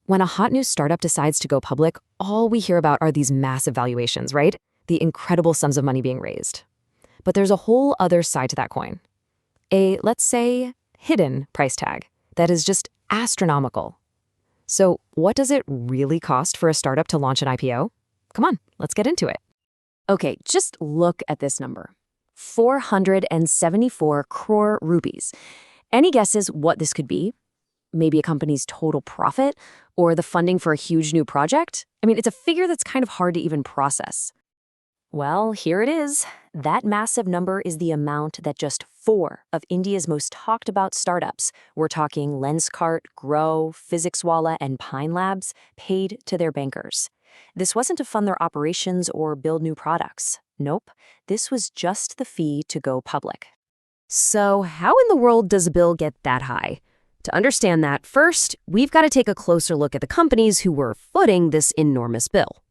When a hot new startup decides to go public, all we hear about are these massive valuations, right? The incredible sums of money being raised. But there's a whole other side to that coin. A, let's say, hidden price tag that is just astronomical. So what does it really cost for a startup to launch an IPO? Come on, let's get into it. Okay, just look at this number. 474 crore rupees. Any guesses what this could be? Maybe a company's total profit or the funding for a huge new project? I mean, it's a figure that's kind of hard to even process. Well, here it is. That massive number is the amount that just 4 of India's most talked about startups, we're talking Lenskart, Groww, PhysicsWallah, and Pine Labs, paid to their bankers. This wasn't to fund their operations or build new products. Nope, this was just the fee to go public. So how in the world does a bill get that high? To understand that, first, we've got to take a closer look at the companies who were footing this enormous bill.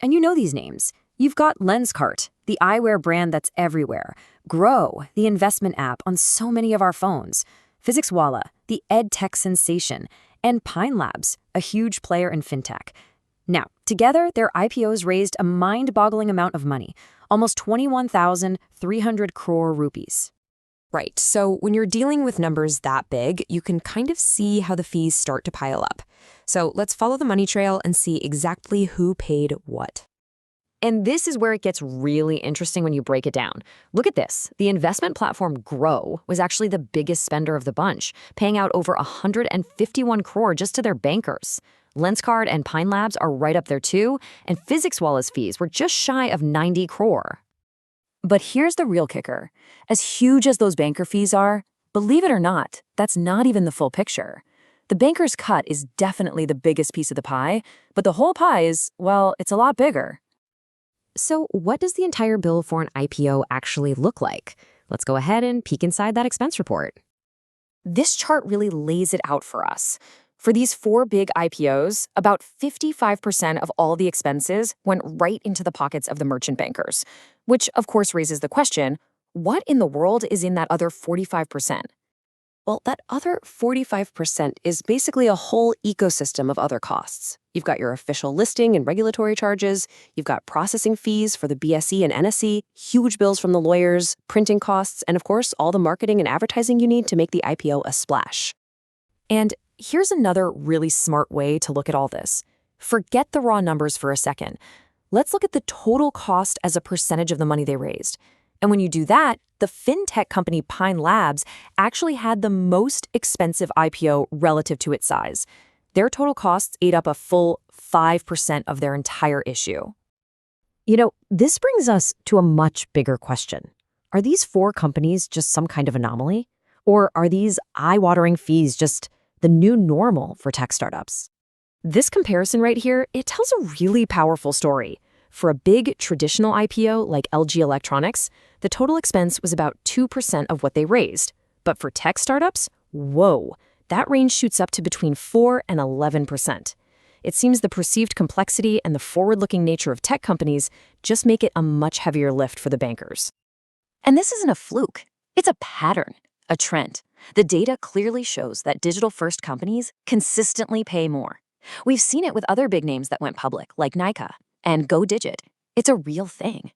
And you know these names. You've got Lenskart, the eyewear brand that's everywhere. Groww, the investment app on so many of our phones. PhysicsWallah, the ed tech sensation. And Pine Labs, a huge player in fintech. Now, together, their IPOs raised a mind-boggling amount of money, almost 21,300 crore rupees. Right, so when you're dealing with numbers that big, you can kind of see how the fees start to pile up. So let's follow the money trail and see exactly who paid what. And this is where it gets really interesting when you break it down. Look at this. The investment platform Groww was actually the biggest spender of the bunch, paying out over 151 crore just to their bankers. Lenskart and Pine Labs are right up there too, and PhysicsWallah's fees were just shy of 90 crore. But here's the real kicker. As huge as those banker fees are, believe it or not, that's not even the full picture. The banker's cut is definitely the biggest piece of the pie, but the whole pie is, well, it's a lot bigger. So what does the entire bill for an IPO actually look like? Let's go ahead and peek inside that expense report. This chart really lays it out for us. For these 4 big IPOs, about 55% of all the expenses went right into the pockets of the merchant bankers, which of course raises the question, what in the world is in that other 45%? Well, that other 45% is basically a whole ecosystem of other costs. You've got your official listing and regulatory charges, you've got processing fees for the BSE and NSE, huge bills from the lawyers, printing costs, and of course, all the marketing and advertising you need to make the IPO a splash. And here's another really smart way to look at all this. Forget the raw numbers for a second. Let's look at the total cost as a percentage of the money they raised. And when you do that, the fintech company Pine Labs actually had the most expensive IPO relative to its size. Their total costs ate up a full 5% of their entire issue. You know, this brings us to a much bigger question. Are these 4 companies just some kind of anomaly? Or are these eye-watering fees just the new normal for tech startups? This comparison right here, it tells a really powerful story. For a big traditional IPO like LG Electronics, the total expense was about 2% of what they raised. But for tech startups, whoa, that range shoots up to between 4 and 11%. It seems the perceived complexity and the forward-looking nature of tech companies just make it a much heavier lift for the bankers. And this isn't a fluke. It's a pattern, a trend. The data clearly shows that digital-first companies consistently pay more. We've seen it with other big names that went public, like Nika and GoDigit. It's a real thing.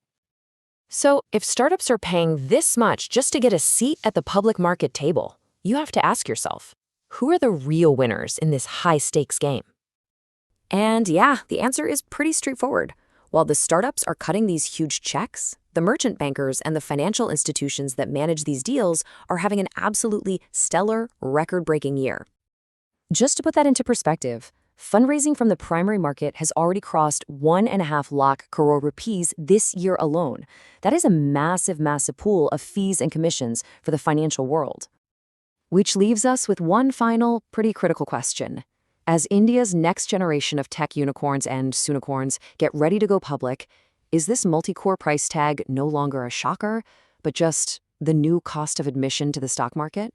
So if startups are paying this much just to get a seat at the public market table, you have to ask yourself, who are the real winners in this high-stakes game? And yeah, the answer is pretty straightforward. While the startups are cutting these huge checks, the merchant bankers and the financial institutions that manage these deals are having an absolutely stellar, record-breaking year. Just to put that into perspective, fundraising from the primary market has already crossed 1.5 lakh crore rupees this year alone. That is a massive, massive pool of fees and commissions for the financial world. Which leaves us with one final, pretty critical question. As India's next generation of tech unicorns and soonicorns get ready to go public, is this multi-core price tag no longer a shocker, but just the new cost of admission to the stock market?